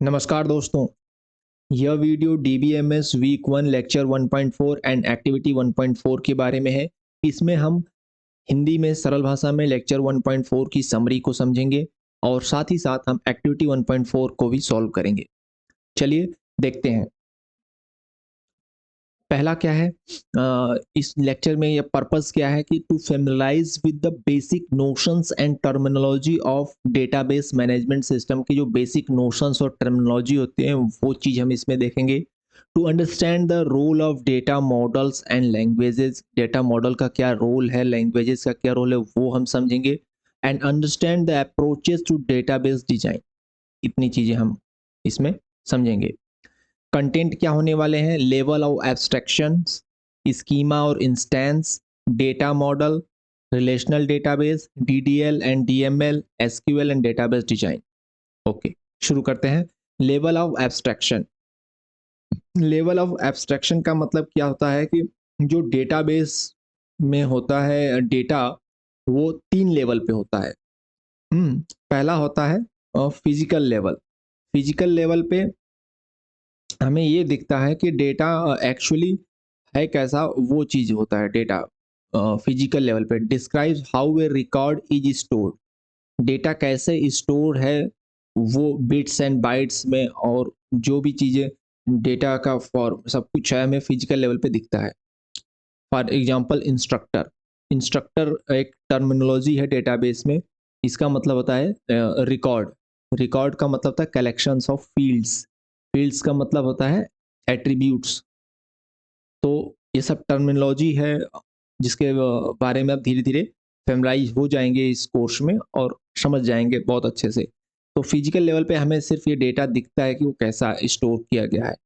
नमस्कार दोस्तों। यह video DBMS week 1 lecture 1.4 and activity 1.4 के बारे में है। इसमें हम हिंदी में सरल भाषा में लेक्चर 1.4 की समरी को समझेंगे और साथ ही साथ हम एक्टिविटी 1.4 को भी सॉल्व करेंगे। चलिए देखते हैं। पहला क्या है, इस लेक्चर में ये पर्पस क्या है कि to familiarize with the basic notions and terminology of database management system की जो बेसिक नोशंस और टर्मिनोलॉजी होते हैं वो चीज़ हम इसमें देखेंगे। To understand the role of data models and languages, data model का क्या रोल है, लैंग्वेजेस का क्या रोल है वो हम समझेंगे। And understand the approaches to database design, इतनी चीज़ें हम इसमें समझेंगे। कंटेंट क्या होने वाले हैं, लेवल ऑफ एब्स्ट्रैक्शन, स्कीमा और instance, data model, relational database, DDL and DML, SQL and database design. Okay, शुरू करते हैं। Level of abstraction. Level of abstraction का मतलब क्या होता है कि जो डेटाबेस में होता है डेटा, वो 3 लेवल पे होता है। पहला होता है फिजिकल लेवल। फिजिकल लेवल पे हमें ये दिखता है कि डेटा एक्चुअली है कैसा, वो चीज़ होता है डेटा। फिजिकल लेवल पे describes how a record is stored, data कैसे स्टोर है वो बिट्स एंड बाइट्स में, और जो भी चीज़ें डेटा का फॉर्म सब कुछ है हमें फिजिकल लेवल पे दिखता है। For example instructor. इंस्ट्रक्टर एक टर्मिनोलॉजी है डेटाबेस में। इसका मतलब होता है रिकॉर्ड। रिकॉर्ड का मतलब होता है कलेक्शंस ऑफ फील्ड्स। फील्ड्स का मतलब होता है एट्रीब्यूट्स। तो ये सब टर्मिनोलॉजी है जिसके बारे में आप धीरे-धीरे फैमिलाइज़ हो जाएँगे इस कोर्स में और समझ जाएँगे बहुत अच्छे से। तो फिजिकल लेवल पे हमें सिर्फ़ ये डेटा दिखता है कि वो कैसा स्टोर किया गया है।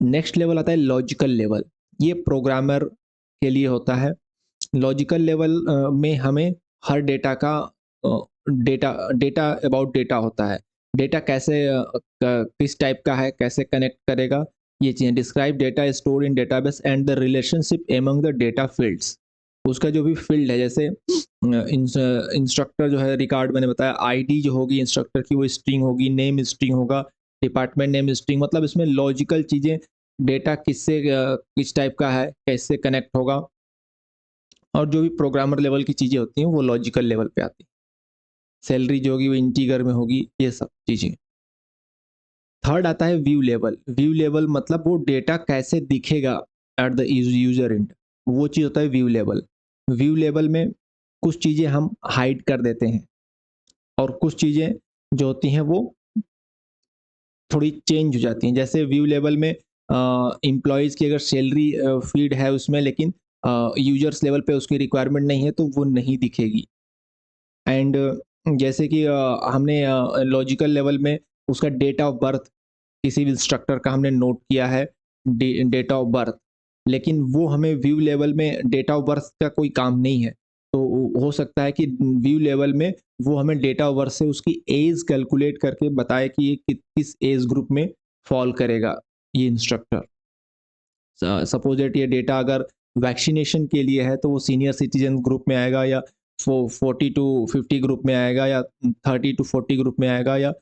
नेक्स्ट लेवल आता है लॉजिकल लेवल। ये प्रोग्रामर के लिए होता है। लॉजिकल लेवल में हमें हर डेटा का डेटा डेटा अबाउट डेटा होता है। डेटा कैसे किस टाइप का है, कैसे कनेक्ट करेगा, ये चीज़ें। Describe data store in database and the relationship among the data fields. उसका जो भी फील्ड है, जैसे इंस्ट्रक्टर जो है, रिकॉर्ड मैंने बताया, आईडी जो होगी इंस्ट्रक्टर की वो स्ट्रिंग होगी, नेम स्ट्रिंग होगा, डिपार्टमेंट नेम स्ट्रिंग। मतलब इसमें लॉजिकल चीज़ें, डेटा किससे किस टाइप का है, कैसे कनेक्ट होगा, और जो भी प्रोग्रामर लेवल की चीज़ें होती हैं वो लॉजिकल लेवल पे आती हैं। सैलरी जो होगी वो इंटीगर में होगी, ये सब चीज़ें। थर्ड आता है व्यू लेवल। व्यू लेवल मतलब वो डेटा कैसे दिखेगा एट द यूजर एंड, वो चीज़ होता है व्यू लेवल। व्यू लेवल में कुछ चीज़ें हम हाइड कर देते हैं और कुछ चीज़ें जो होती हैं वो थोड़ी चेंज हो जाती हैं। जैसे व्यू लेवल में एम्प्लॉइज़ की अगर सैलरी फीड है उसमें, लेकिन यूजर्स लेवल पे उसकी रिक्वायरमेंट नहीं है तो वो नहीं दिखेगी। एंड जैसे कि हमने लॉजिकल लेवल में उसका डेट ऑफ बर्थ, किसी भी इंस्ट्रक्टर का हमने नोट किया है डेट ऑफ बर्थ, लेकिन वो हमें व्यू लेवल में डेट ऑफ बर्थ का कोई काम नहीं है। तो हो सकता है कि व्यू लेवल में वो हमें डेट ऑफ बर्थ से उसकी एज कैलकुलेट करके बताए कि ये किस एज ग्रुप में फॉल करेगा ये इंस्ट्रक्टर। सपोज दैट ये डेटा अगर वैक्सीनेशन के लिए है तो वो सीनियर सिटीजन ग्रुप में आएगा, या 40 टू 50 ग्रुप में आएगा, या 30 टू 40 ग्रुप में आएगा, या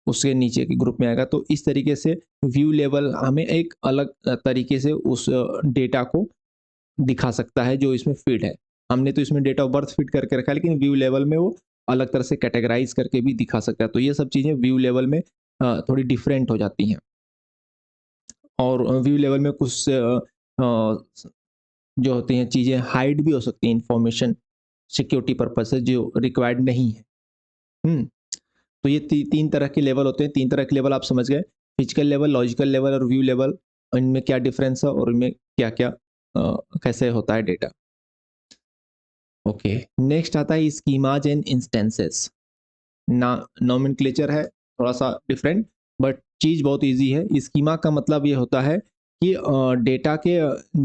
उसके नीचे के ग्रुप में आएगा। तो इस तरीके से व्यू लेवल हमें एक अलग तरीके से उस डेटा को दिखा सकता है जो इसमें फीड है। हमने तो इसमें डेट ऑफ बर्थ फीड करके रखा है, लेकिन व्यू लेवल में वो अलग तरह से कैटेगराइज करके भी दिखा सकता है। तो ये सब चीज़ें व्यू लेवल में थोड़ी डिफरेंट हो जाती हैं। और व्यू लेवल में कुछ जो होती हैं चीज़ें हाइड भी हो सकती हैं, इंफॉर्मेशन सिक्योरिटी पर्पस से जो रिक्वायर्ड नहीं है। तो ये 3 तरह के लेवल होते हैं। 3 तरह के लेवल आप समझ गए, फिजिकल लेवल, लॉजिकल लेवल और व्यू लेवल। इनमें क्या डिफरेंस है और इनमें क्या-क्या कैसे होता है डेटा। ओके, नेक्स्ट आता है स्कीमाज एंड इंस्टेंसेस। ना नोमेनक्लेचर है थोड़ा-सा डिफरेंट, बट चीज़ बहुत ईज़ी है। स्कीमा का मतलब ये होता है कि डेटा के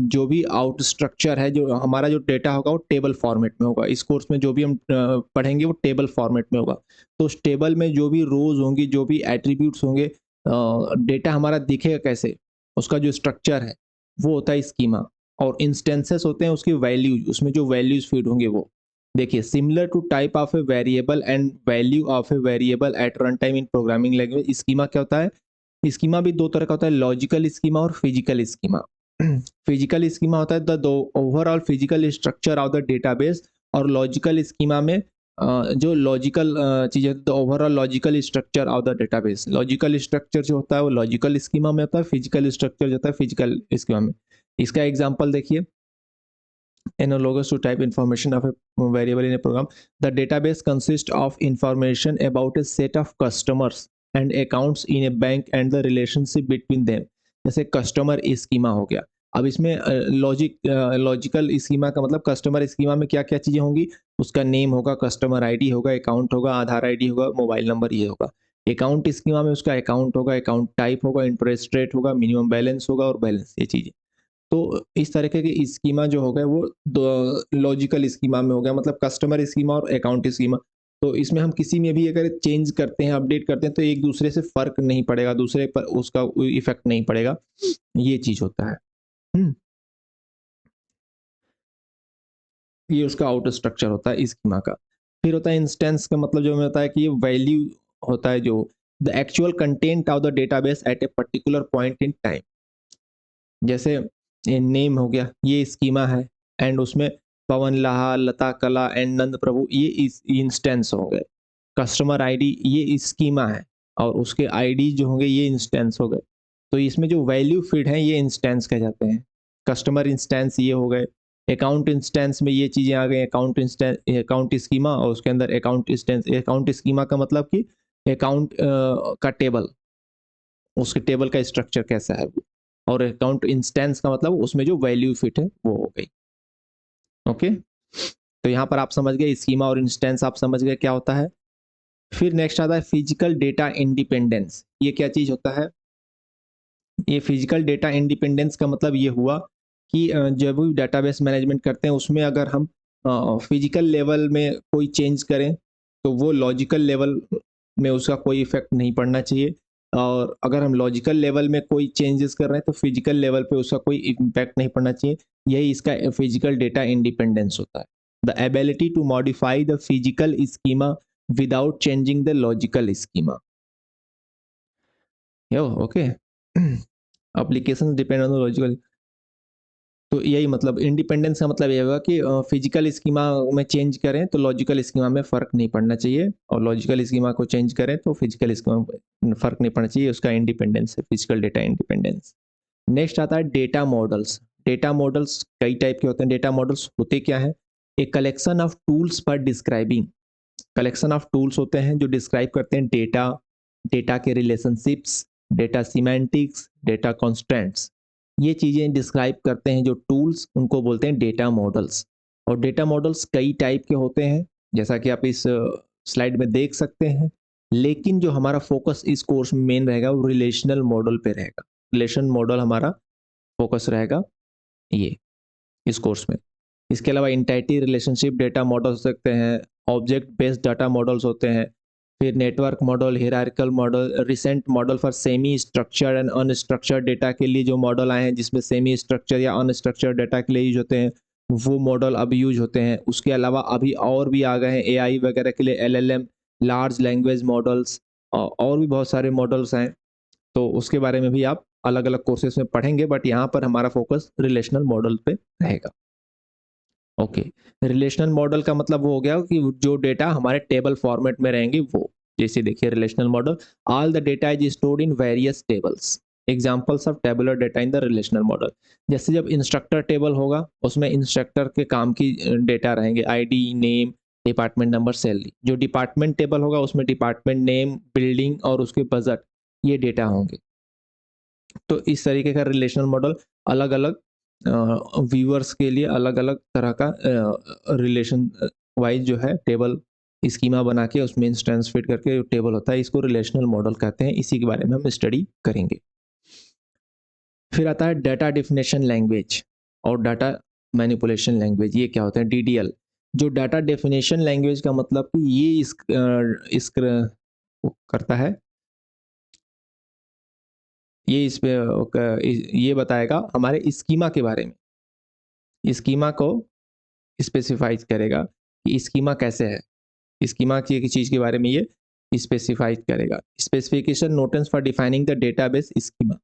जो भी आउट स्ट्रक्चर है, जो हमारा जो डेटा होगा वो टेबल फॉर्मेट में होगा। इस कोर्स में जो भी हम पढ़ेंगे वो टेबल फॉर्मेट में होगा। तो उस टेबल में जो भी रोज़ होंगी, जो भी एट्रिब्यूट्स होंगे, डेटा हमारा दिखेगा कैसे, उसका जो स्ट्रक्चर है वो होता है स्कीमा। और इंस्टेंसेस होते हैं उसकी वैल्यूज़, उसमें जो वैल्यूज़ फीड होंगे वो। देखिए, similar to type of a variable and value of a variable at run time in programming language. Schema क्या होता है, स्कीमा भी दो तरह का होता है, लॉजिकल स्कीमा और फिजिकल स्कीमा। फिजिकल स्कीमा होता है the overall physical structure of the database, और लॉजिकल स्कीमा में जो लॉजिकल चीज़ें, the overall logical structure of the database. Logical structure जो होता है वो लॉजिकल स्कीमा में होता है, फिजिकल स्ट्रक्चर जो होता है फिजिकल स्कीमा में। इसका एग्जांपल देखिए, analogous to type information of a variable in a program. The database consists of information about a set of customers and accounts in a bank and the relationship between them. जैसे customer schema हो गया। अब इसमें logical schema का मतलब customer schema में क्या क्या चीज़ें होंगी, उसका नेम होगा, कस्टमर आईडी होगा, अकाउंट होगा, आधार आईडी होगा, मोबाइल नंबर ये होगा। अकाउंट स्कीमा में उसका अकाउंट होगा, अकाउंट टाइप होगा, इंटरेस्ट रेट होगा, मिनिमम बैलेंस होगा और बैलेंस, ये चीज़ें। तो इस तरीके की स्कीमा जो हो गए वो लॉजिकल स्कीमा में हो गया, मतलब कस्टमर स्कीमा और अकाउंट स्कीमा। तो इसमें हम किसी में भी अगर चेंज करते हैं, अपडेट करते हैं, तो एक दूसरे से फर्क नहीं पड़ेगा, दूसरे पर उसका इफेक्ट नहीं पड़ेगा, ये चीज होता है। हम्म, ये उसका आउट स्ट्रक्चर होता है स्कीमा का। फिर होता है इंस्टेंस का, मतलब जो हमें होता है कि ये वैल्यू होता है, जो the actual content of the database at a particular point in time. जैसे नेम हो गया, ये स्कीमा है, एंड उसमें पवन लाहा, लता कला एंड नंद प्रभु, ये इस इंस्टेंस हो गए। कस्टमर आईडी ये स्कीमा है, और उसके आईडी जो होंगे ये इंस्टेंस हो गए। तो इसमें जो वैल्यू फीड है ये इंस्टेंस कह जाते हैं। कस्टमर इंस्टेंस ये हो गए। अकाउंट इंस्टेंस में ये चीज़ें आ गई, अकाउंट इंस्टेंस, अकाउंट स्कीमा, और उसके अंदर अकाउंट इंस्टेंस। अकाउंट स्कीमा का मतलब कि अकाउंट का टेबल, उसके टेबल का स्ट्रक्चर कैसा है वो। और अकाउंट इंस्टेंस का मतलब उसमें जो वैल्यू फिट है वो हो गई। ओके, तो यहाँ पर आप समझ गए स्कीमा और इंस्टेंस, आप समझ गए क्या होता है। फिर नेक्स्ट आता है फिजिकल डेटा इंडिपेंडेंस। ये क्या चीज होता है, ये फिजिकल डेटा इंडिपेंडेंस का मतलब ये हुआ कि जब भी डेटाबेस मैनेजमेंट करते हैं उसमें अगर हम फिजिकल लेवल में कोई चेंज करें तो वो लॉजिकल लेवल में उसका कोई इफेक्ट नहीं पड़ना चाहिए, और अगर हम लॉजिकल लेवल में कोई चेंजेस कर रहे हैं तो फिजिकल लेवल पे उसका कोई इम्पैक्ट नहीं पड़ना चाहिए। यही इसका फिजिकल डेटा इंडिपेंडेंस होता है, the ability to modify the physical schema without changing the logical schema. Yo okay, application depend on the logical. तो यही मतलब इंडिपेंडेंस का मतलब ये होगा कि फिजिकल स्कीमा में चेंज करें तो लॉजिकल स्कीमा में फ़र्क नहीं पड़ना चाहिए, और लॉजिकल स्कीमा को चेंज करें तो फिजिकल स्कीमा में फ़र्क नहीं पड़ना चाहिए, उसका इंडिपेंडेंस है, फिजिकल डेटा इंडिपेंडेंस। नेक्स्ट आता है डेटा मॉडल्स। डेटा मॉडल्स कई टाइप के होते हैं। डेटा मॉडल्स होते क्या है, a collection of tools for describing, collection of tools होते हैं जो डिस्क्राइब करते हैं डेटा, डेटा के relationships, data semantics, data constants, ये चीज़ें डिस्क्राइब करते हैं जो टूल्स, उनको बोलते हैं डेटा मॉडल्स। और डेटा मॉडल्स कई टाइप के होते हैं, जैसा कि आप इस स्लाइड में देख सकते हैं, लेकिन जो हमारा फोकस इस कोर्स में मेन रहेगा वो रिलेशनल मॉडल पे रहेगा। रिलेशन मॉडल हमारा फोकस रहेगा ये इस कोर्स में। इसके अलावा इंटाइटी रिलेशनशिप डेटा मॉडल हो सकते हैं, ऑब्जेक्ट बेस्ड डाटा मॉडल्स होते हैं, फिर network model, hierarchical model, recent model for semi structured and unstructured data के लिए जो मॉडल आए हैं जिसमें सेमी स्ट्रक्चर या अनस्ट्रक्चर्ड डेटा के लिए यूज होते हैं, वो मॉडल अब यूज होते हैं। उसके अलावा अभी और भी आ गए हैं एआई वगैरह के लिए, एलएलएम, लार्ज लैंग्वेज मॉडल्स, और भी बहुत सारे मॉडल्स हैं। तो उसके बारे में भी आप अलग अलग कोर्सेज में पढ़ेंगे, बट यहाँ पर हमारा फोकस रिलेशनल मॉडल पे रहेगा। ओके, रिलेशनल मॉडल का मतलब वो हो गया कि जो डेटा हमारे टेबल फॉर्मेट में रहेंगे वो। जैसे देखिए relational model, all the data is stored in various tables, examples of tabular data in the relational model. जैसे जब इंस्ट्रक्टर टेबल होगा उसमें इंस्ट्रक्टर के काम की डेटा रहेंगे, ID, name, department number, salary. जो डिपार्टमेंट टेबल होगा उसमें डिपार्टमेंट नेम, बिल्डिंग और उसके बजट, ये डेटा होंगे। तो इस तरीके का रिलेशनल मॉडल अलग अलग व्यूअर्स के लिए अलग अलग तरह का रिलेशन वाइज जो है टेबल स्कीमा बना के उसमें इंस्टेंस फिट करके जो टेबल होता है इसको रिलेशनल मॉडल कहते हैं। इसी के बारे में हम स्टडी करेंगे। फिर आता है डाटा डेफिनेशन लैंग्वेज और डाटा मैनिपुलेशन लैंग्वेज। ये क्या होता है, डीडीएल। जो डाटा डेफिनेशन लैंग्वेज का मतलब कि ये इस वो करता है, ये इस पे ये बताएगा हमारे स्कीमा के बारे में, स्कीमा को स्पेसिफाइज करेगा कि स्कीमा कैसे है, स्कीमा की एक चीज़ के बारे में ये स्पेसिफाई करेगा। Specification notations for defining the database schema,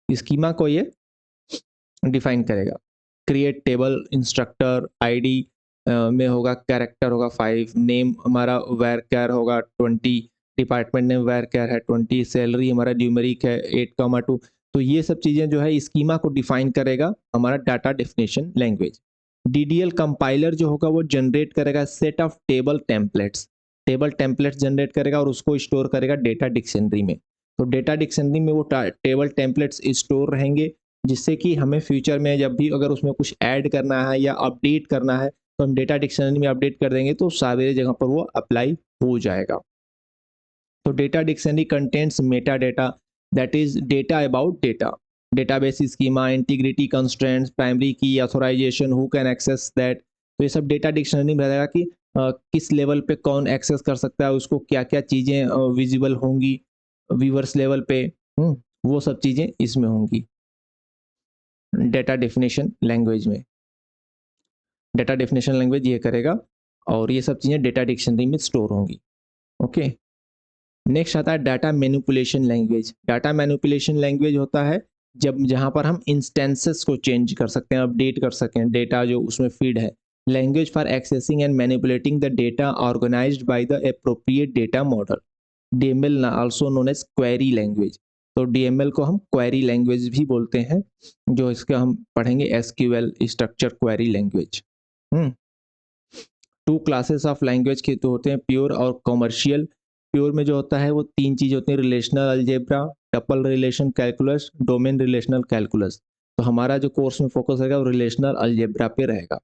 schema को ये डिफाइन करेगा। क्रिएट टेबल इंस्ट्रक्टर आईडी में होगा, कैरेक्टर होगा 5, नेम हमारा वेर कैर होगा 20, डिपार्टमेंट नेम वेर कैर है 20, सैलरी हमारा न्यूमेरिक है 8,2। तो ये सब चीज़ें जो है स्कीमा को डिफाइन करेगा हमारा data definition language. DDL compiler जो होगा वो जनरेट करेगा set of table templates generate करेगा और उसको स्टोर करेगा डेटा डिक्शनरी में। तो डेटा डिक्शनरी में वो टेबल टेम्पलेट्स स्टोर रहेंगे, जिससे कि हमें फ्यूचर में जब भी अगर उसमें कुछ ऐड करना है या अपडेट करना है तो हम डेटा डिक्शनरी में अपडेट कर देंगे तो सारे जगह पर वो अप्लाई हो जाएगा। तो data dictionary contents meta data, that is data about data, database schema, integrity constraints, primary key, authorisation, who can access that. तो ये सब डेटा डिक्शनरी में रहेगा कि किस लेवल पे कौन एक्सेस कर सकता है, उसको क्या क्या चीज़ें विजिबल होंगी व्यूअर्स लेवल पे, वो सब चीज़ें इसमें होंगी डेटा डेफिनेशन लैंग्वेज में। डेटा डेफिनेशन लैंग्वेज ये करेगा और ये सब चीज़ें डेटा डिक्शनरी में स्टोर होंगी। ओके, नेक्स्ट आता है data manipulation language. Data manipulation language होता है जब जहाँ पर हम इंस्टेंसेस को चेंज कर सकते हैं, अपडेट कर सकें डेटा जो उसमें फीड है। Language for accessing and manipulating the data organised by the appropriate data model, DML also known as query language. तो डीएमएल को हम क्वेरी लैंग्वेज भी बोलते हैं, जो इसका हम पढ़ेंगे SQL, structure query language. Two classes of language के तो होते हैं प्योर और कॉमर्शियल। प्योर में जो होता है वो 3 चीज़ होती हैं, relational algebra, tuple relation calculus, domain relational calculus. तो हमारा जो कोर्स में फोकस रहेगा वो रिलेशनल अलजेब्रा पे रहेगा।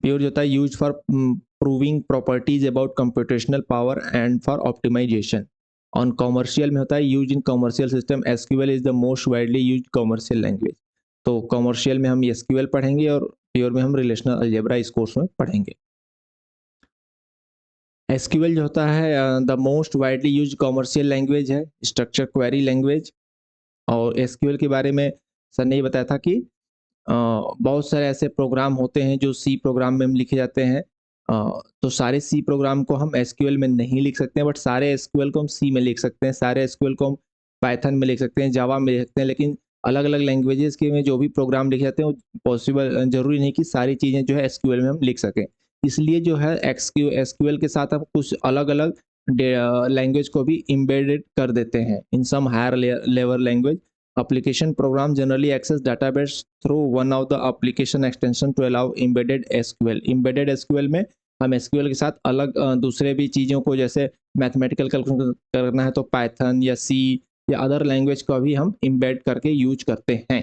प्योर जो होता है use for proving properties about computational power and for optimisation. On commercial में होता है use in commercial system, SQL is the most widely use commercial language. तो कॉमर्शियल में हम एसक्यूएल पढ़ेंगे और प्योर में हम रिलेशनल अलजेब्रा इस कोर्स में पढ़ेंगे। एसक्यूएल जो होता है the most widely use commercial language है, स्ट्रक्चर क्वेरी लैंग्वेज। और एसक्यूएल के बारे में सर ने ये बताया था कि बहुत सारे ऐसे प्रोग्राम होते हैं जो सी प्रोग्राम में हम लिखे जाते हैं। तो सारे सी प्रोग्राम को हम एसक्यूएल में नहीं लिख सकते हैं, बट सारे एसक्यूएल को हम सी में लिख सकते हैं, सारे एसक्यूएल को हम पाइथन में लिख सकते हैं, जावा में लिख सकते हैं। लेकिन अलग अलग लैंग्वेजेस के में जो भी प्रोग्राम लिखे जाते हैं वो पॉसिबल जरूरी नहीं कि सारी चीज़ें जो है एसक्यूएल में हम लिख सकें। इसलिए जो है एसक्यूएल के साथ हम कुछ अलग अलग लैंग्वेज को भी इम्बेडेड कर देते हैं in some higher level language. Application program generally access database through one of the application extension to allow embedded SQL। embedded SQL में हम SQL के साथ अलग दूसरे भी चीज़ों को, जैसे मैथमेटिकल कैलकुलेशन करना है तो पाइथन या सी या अदर लैंग्वेज को भी हम इम्बेड करके यूज करते हैं।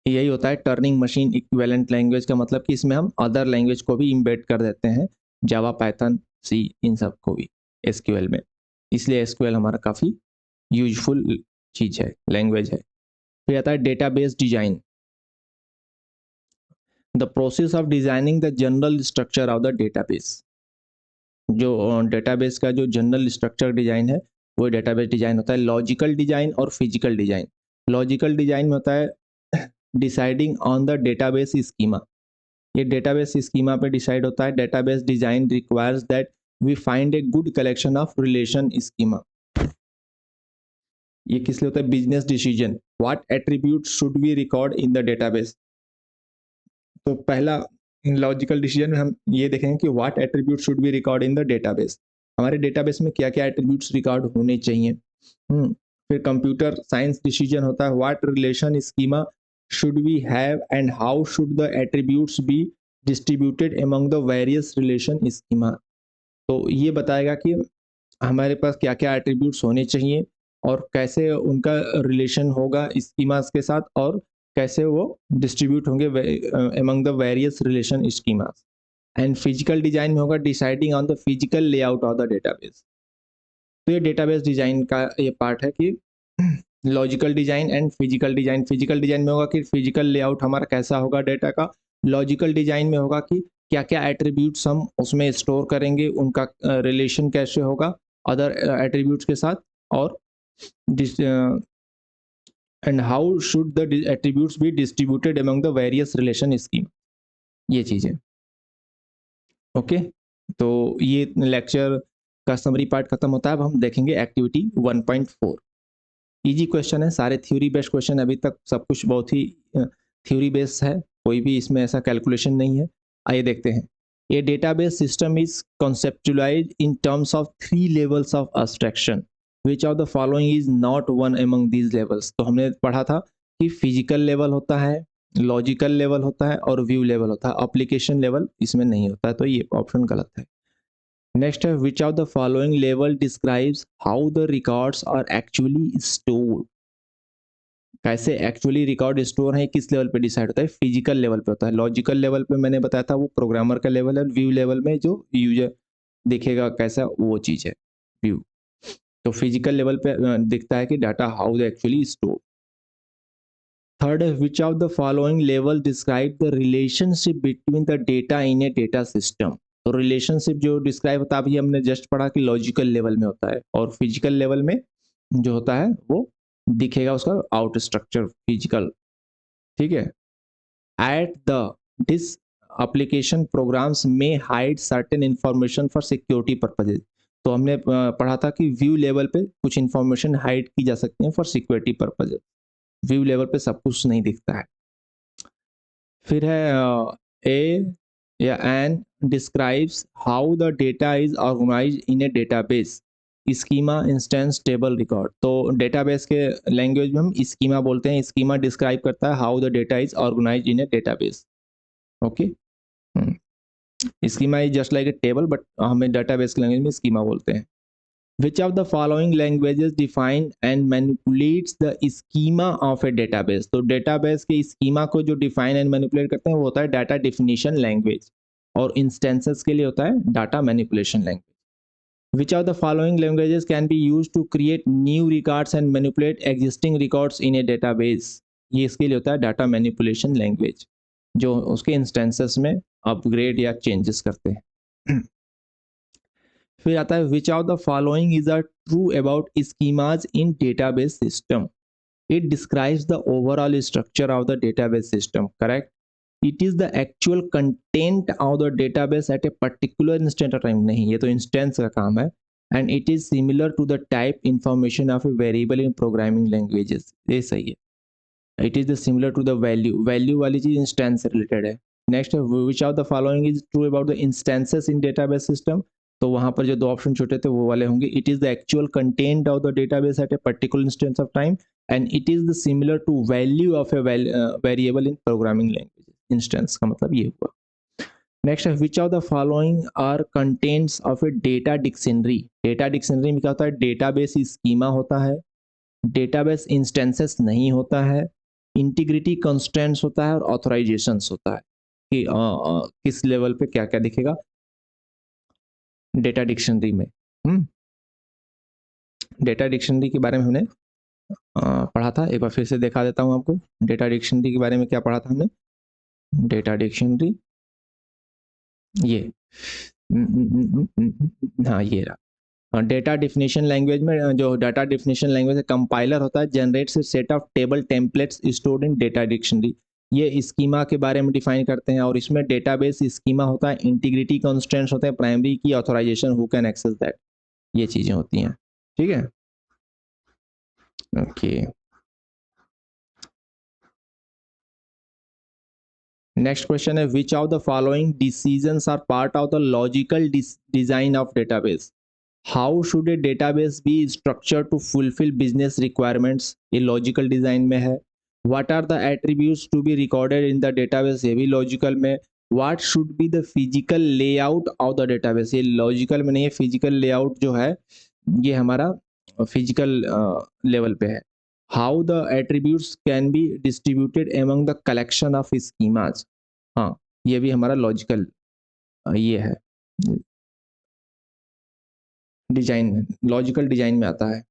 यही होता है टर्निंग मशीन इक्विवेलेंट लैंग्वेज का मतलब कि इसमें हम अदर लैंग्वेज को भी इम्बेड कर देते हैं, जावा, पाइथन, सी, इन सब को भी SQL में। इसलिए SQL हमारा काफ़ी यूजफुल चीज़ है, लैंग्वेज है। फिर आता है database design, the process of designing the general structure of the database. जो डेटाबेस का जो जनरल स्ट्रक्चर डिजाइन है वो डेटाबेस डिजाइन होता है। लॉजिकल डिजाइन और फिजिकल डिजाइन। लॉजिकल डिजाइन में होता है deciding on the database schema, ये डेटाबेस स्कीमा पे डिसाइड होता है। Database design requires that we find a good collection of relation schema. ये किस लिए होता है? Business decision, what attribute should we record in the database. तो पहला लॉजिकल डिसीजन में हम ये देखेंगे कि what attribute should we record in the database, हमारे डेटाबेस में क्या क्या एट्रीब्यूट्स रिकॉर्ड होने चाहिए। फिर कंप्यूटर साइंस डिसीजन होता है, what relation schema should we have and how should the attributes be distributed among the various relation schema। तो ये बताएगा कि हमारे पास क्या क्या एट्रीब्यूट्स होने चाहिए और कैसे उनका रिलेशन होगा स्कीमास के साथ और कैसे वो डिस्ट्रीब्यूट होंगे among the various relation schemas। And physical design में होगा deciding on the physical layout of the database. तो ये डेटाबेस डिजाइन का ये पार्ट है कि logical design and physical design. Physical design में होगा कि फिजिकल लेआउट हमारा कैसा होगा डेटा का। लॉजिकल डिजाइन में होगा कि क्या क्या एट्रीब्यूट्स हम उसमें स्टोर करेंगे, उनका रिलेशन कैसे होगा अदर एट्रीब्यूट्स के साथ, और and how should the attributes be distributed among the various relation scheme. ये चीज़ है। ओके, तो ये लेक्चर का समरी पार्ट खत्म होता है। अब हम देखेंगे एक्टिविटी 1.4। इजी क्वेश्चन है, सारे थ्योरी बेस्ड क्वेश्चन, अभी तक सब कुछ बहुत ही थ्योरी बेस्ड है, कोई भी इसमें ऐसा कैलकुलेशन नहीं है। आइए देखते हैं। A database system is conceptualized in terms of three levels of abstraction. Which of the following is not one among these levels? तो हमने पढ़ा था कि फिजिकल लेवल होता है, लॉजिकल लेवल होता है और व्यू लेवल होता है, एप्लीकेशन लेवल इसमें नहीं होता है, तो ये ऑप्शन गलत है। नेक्स्ट है, which of the following level describes how the records are actually stored? कैसे एक्चुअली रिकॉर्ड स्टोर है किस लेवल पे डिसाइड होता है? फिजिकल लेवल पे होता है। लॉजिकल लेवल पे मैंने बताया था वो प्रोग्रामर का लेवल है, व्यू लेवल में जो यूजर देखेगा कैसा वो चीज है व्यू। तो फिजिकल लेवल पे दिखता है कि data how the actually store. Third है, which of the following level describe the relationship between the data in a data system? तो रिलेशनशिप जो डिस्क्राइब होता है अभी हमने जस्ट पढ़ा कि लॉजिकल लेवल में होता है, और फिजिकल लेवल में जो होता है वो दिखेगा उसका आउट स्ट्रक्चर फिजिकल। ठीक है। At the this application programs में hide certain information for security purposes. तो हमने पढ़ा था कि व्यू लेवल पे कुछ इंफॉर्मेशन हाइड की जा सकती है for security purposes, view level पे सब कुछ नहीं दिखता है। फिर है ए या an describes how the data is organised in a database, schema instance table record. तो डेटाबेस के लैंग्वेज में हम स्कीमा बोलते हैं। स्कीमा डिस्क्राइब करता है how the data is organised in a database. Okay, schema is just like a table, but हमें database के लैंग्वेज में स्कीमा बोलते हैं। Which of the following languages define and manipulates the schema of a database? तो database के schema को जो define and manipulate करते हैं वो होता है data definition language, और instances के लिए होता है data manipulation language. Which of the following languages can be used to create new records and manipulate existing records in a database? ये इसके लिए होता है data manipulation language, जो उसके instances में upgrade या changes करते हैं। फिर आता है which of the following is a true about schemas in database system? It describes the overall structure of the database system, correct. It is the actual content of the database at a particular instant of time, नहीं ये तो instance का काम है। And it is similar to the type information of a variable in programming languages, ये सही है। It is the similar to the value, value वाली चीज इंस्टेंस से रिलेटेड है। नेक्स्ट है which of the following is true about the instances in database system? तो वहां पर जो दो ऑप्शन छोटे थे वो वाले होंगे। It is the actual content of the database at a particular instance of time, and it is the similar to value of a variable in programming language. Instance का मतलब ये हुआ। नेक्स्ट है which of the following are contents of a data dictionary? Data dictionary में क्या होता है? Database schema होता है, डेटाबेस इंस्टेंसेस नहीं होता है, इंटीग्रिटी कंस्ट्रेंट्स होता है और ऑथराइजेशंस होता है कि किस लेवल पे क्या क्या दिखेगा डेटा डिक्शनरी में। डेटा डिक्शनरी के बारे में हमने पढ़ा था, एक बार फिर से दिखा देता हूं आपको। डेटा डिक्शनरी के बारे में क्या पढ़ा था हमने? डेटा डिक्शनरी ये हाँ ये रहा। डेटा डिफिनेशन लैंग्वेज में जो डाटा डिफिनेशन लैंग्वेज है, कंपाइलर होता है generates A set of table templates stored in data dictionary. ये स्कीमा के बारे में डिफाइन करते हैं, और इसमें डेटाबेस स्कीमा होता है, इंटीग्रिटी कंस्ट्रेंट्स होते हैं, primary key authorisation, who can access that, ये चीजें होती हैं। ठीक है, ओके। नेक्स्ट क्वेश्चन है which of the following decisions are part of the logical design of database? How should a database be structure to fulfil business requirements? ये logical design में है। What are the attributes to be recorded in the database? ये भी logical में। What should be the physical layout of the database? ये logical में नहीं है, फिजिकल लेआउट जो है ये हमारा फिजिकल लेवल पे है। How the attributes can be distributed among the collection of schemas? हाँ, ये भी हमारा लॉजिकल ये है, डिजाइन, लॉजिकल डिजाइन में आता है।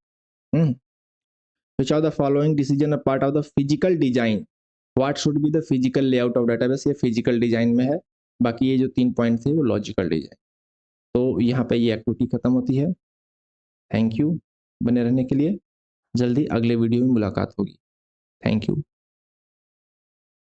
Which of the following decision a part of the physical design? What should be the physical layout of database? ये फिजिकल डिजाइन में है। बाकी ये जो 3 पॉइंट थे वो लॉजिकल डिजाइन। तो यहाँ पे ये एक्टिविटी खत्म होती है। थैंक यू बने रहने के लिए। जल्दी अगले वीडियो में मुलाकात होगी। Thank you.